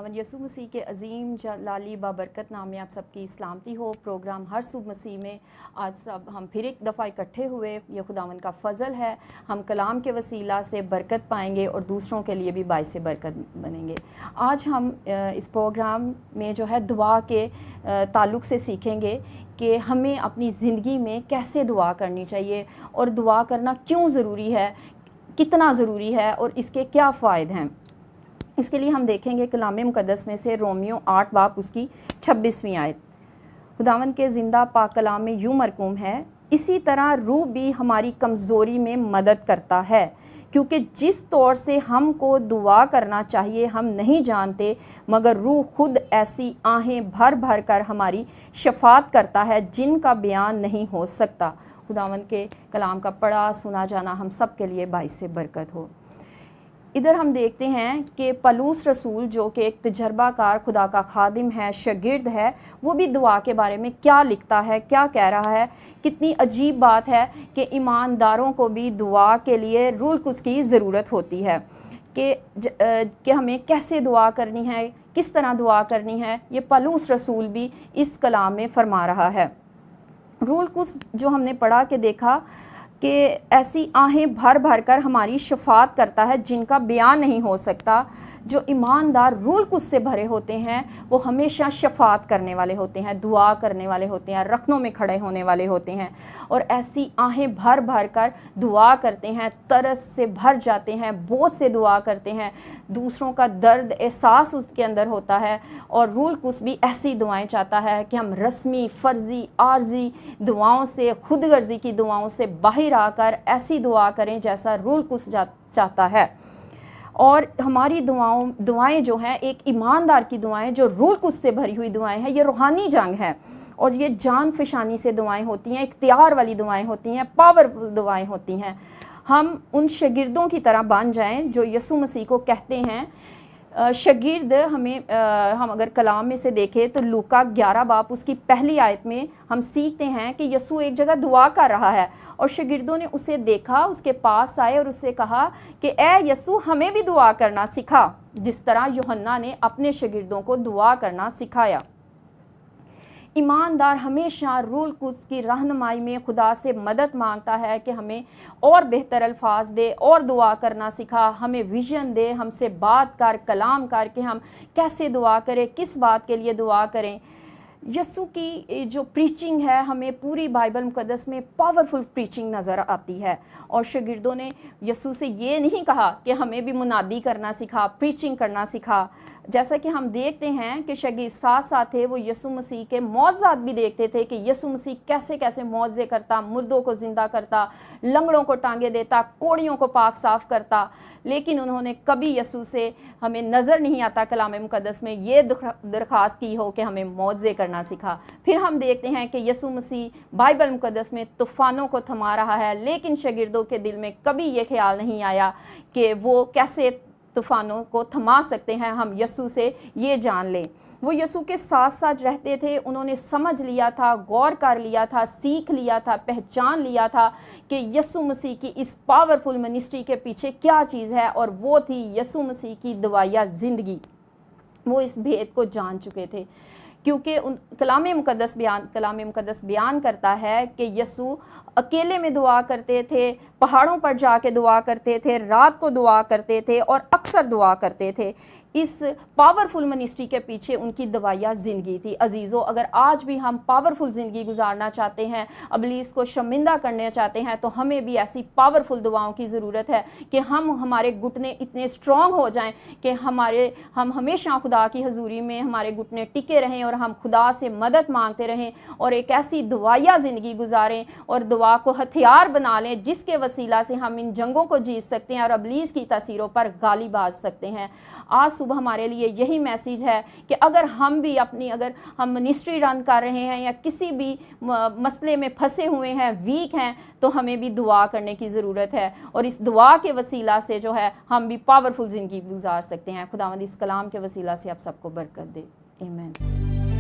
खुदावंद यसू मसीह के अजीम जलाली बाबरकत नाम में आप सबकी सलामती हो। प्रोग्राम हर सुबह मसीह में आज सब हम फिर एक दफ़ा इकट्ठे हुए। ये खुदावंद का फ़ज़ल है, हम कलाम के वसीला से बरकत पाएंगे और दूसरों के लिए भी बाइस बरकत बनेंगे। आज हम इस प्रोग्राम में जो है दुआ के ताल्लुक़ से सीखेंगे कि हमें अपनी ज़िंदगी में कैसे दुआ करनी चाहिए और दुआ करना क्यों ज़रूरी है, कितना ज़रूरी है और इसके क्या फ़ायदे हैं। इसके लिए हम देखेंगे कलाम मुक़द्दस में से रोमियो 8 बाब उसकी 26वीं आयत। खुदावंद के ज़िंदा पाक कलाम में यूँ मरकूम है, इसी तरह रूह भी हमारी कमज़ोरी में मदद करता है, क्योंकि जिस तौर से हमको दुआ करना चाहिए हम नहीं जानते, मगर रूह खुद ऐसी आहें भर भर कर हमारी शफ़ात करता है जिनका बयान नहीं हो सकता। खुदावंद के कलाम का पढ़ा सुना जाना हम सब के लिए बाइस से बरकत हो। इधर हम देखते हैं कि पलूस रसूल जो कि एक तजर्बाकार खुदा का खादिम है, शागिर्द है, वो भी दुआ के बारे में क्या लिखता है, क्या कह रहा है। कितनी अजीब बात है कि ईमानदारों को भी दुआ के लिए रूल कुछ की ज़रूरत होती है कि हमें कैसे दुआ करनी है, किस तरह दुआ करनी है। ये पलूस रसूल भी इस कलाम में फरमा रहा है। रूल कुछ जो हमने पढ़ा के देखा कि ऐसी आहें भर भर कर हमारी शफ़ात करता है जिनका बयान नहीं हो सकता। जो ईमानदार रूल कुछ से भरे होते हैं वो हमेशा शफ़ात करने वाले होते हैं, दुआ करने वाले होते हैं, रखनों में खड़े होने वाले होते हैं और ऐसी आहें भर भर कर दुआ करते हैं, तरस से भर जाते हैं, बोझ से दुआ करते हैं, दूसरों का दर्द एहसास उसके अंदर होता है। और रूल कुछ भी ऐसी दुआएं चाहता है कि हम रस्मी, फ़र्ज़ी, आर्जी दुआओं से, खुदगर्जी की दुआओं से बाहर आकर ऐसी दुआ करें जैसा रूल कुछ चाहता है। और हमारी दुआएं जो हैं, एक ईमानदार की दुआएं जो रूल कुछ से भरी हुई दुआएं हैं, ये रूहानी जंग है और ये जान फिशानी से दुआएं होती हैं, इख्तियार वाली दुआएं होती हैं, पावरफुल दुआएं होती हैं। हम उन शागिर्दों की तरह बन जाएं जो यसू मसीह को कहते हैं शागिर्द। हम अगर कलाम में से देखें तो लूका 11 बाब उसकी पहली आयत में हम सीखते हैं कि यसू एक जगह दुआ कर रहा है और शागिर्दों ने उसे देखा, उसके पास आए और उससे कहा कि ए यसू, हमें भी दुआ करना सिखा, जिस तरह यूहन्ना ने अपने शागिर्दों को दुआ करना सिखाया। ईमानदार हमेशा रूल कुछ की रहनुमाई में खुदा से मदद मांगता है कि हमें और बेहतर अल्फाज दे और दुआ करना सिखा, हमें विजन दे, हमसे बात कर, कलाम कर कि हम कैसे दुआ करें, किस बात के लिए दुआ करें। यसू की जो प्रीचिंग है, हमें पूरी बाइबल मुक़द्दस में पावरफुल प्रीचिंग नज़र आती है। और शागिर्दों ने यसू से ये नहीं कहा कि हमें भी मुनादी करना सिखा, प्रीचिंग करना सिखा। जैसा कि हम देखते हैं कि शागिर्द साथ साथ थे, वो यसू मसीह के मौज़ात भी देखते थे कि यसू मसीह कैसे कैसे मौज़े करता, मुर्दों को ज़िंदा करता, लंगड़ों को टांगे देता, कोड़ियों को पाक साफ़ करता। लेकिन उन्होंने कभी यसू से, हमें नज़र नहीं आता कलाम मुक़द्दस में ये दरख्वास्त की हो कि हमें मौज़े करना सिखा। फिर हम देखते हैं कि यसू मसीह बाइबल मुक़द्दस में तूफ़ानों को थमा रहा है, लेकिन शागिर्दों के दिल में कभी ये ख्याल नहीं आया कि वो कैसे तूफ़ानों को थमा सकते हैं। हम यसू से ये जान लें। वो यसू के साथ साथ रहते थे, उन्होंने समझ लिया था, गौर कर लिया था, सीख लिया था, पहचान लिया था कि यसू मसीह की इस पावरफुल मिनिस्ट्री के पीछे क्या चीज़ है, और वो थी यसू मसीह की दवाया ज़िंदगी। वो इस भेद को जान चुके थे क्योंकि कलाम मुक़द्दस बयान करता है कि यसू अकेले में दुआ करते थे, पहाड़ों पर जाके दुआ करते थे, रात को दुआ करते थे और अक्सर दुआ करते थे। इस पावरफुल मिनिस्ट्री के पीछे उनकी दवाया ज़िंदगी थी। अजीज़ों, अगर आज भी हम पावरफुल ज़िंदगी गुजारना चाहते हैं, इब्लीस को शर्मिंदा करना चाहते हैं, तो हमें भी ऐसी पावरफुल दुआओं की ज़रूरत है कि हमारे घुटने इतने स्ट्रॉन्ग हो जाएं कि हम हमेशा खुदा की हजूरी में हमारे घुटने टिके रहें और हम खुदा से मदद मांगते रहें और एक ऐसी दवाया ज़िंदगी गुजारें और दुआ को हथियार बना लें जिसके वसीला से हम इन जंगों को जीत सकते हैं और इब्लीस की तसीरों पर गालिब आ सकते हैं। आज सुबह हमारे लिए यही मैसेज है कि अगर हम मिनिस्ट्री रन कर रहे हैं या किसी भी मसले में फंसे हुए हैं, वीक हैं, तो हमें भी दुआ करने की ज़रूरत है और इस दुआ के वसीला से जो है हम भी पावरफुल ज़िंदगी गुजार सकते हैं। खुदावंद इस कलाम के वसीला से आप सबको बरकत दे। आमीन।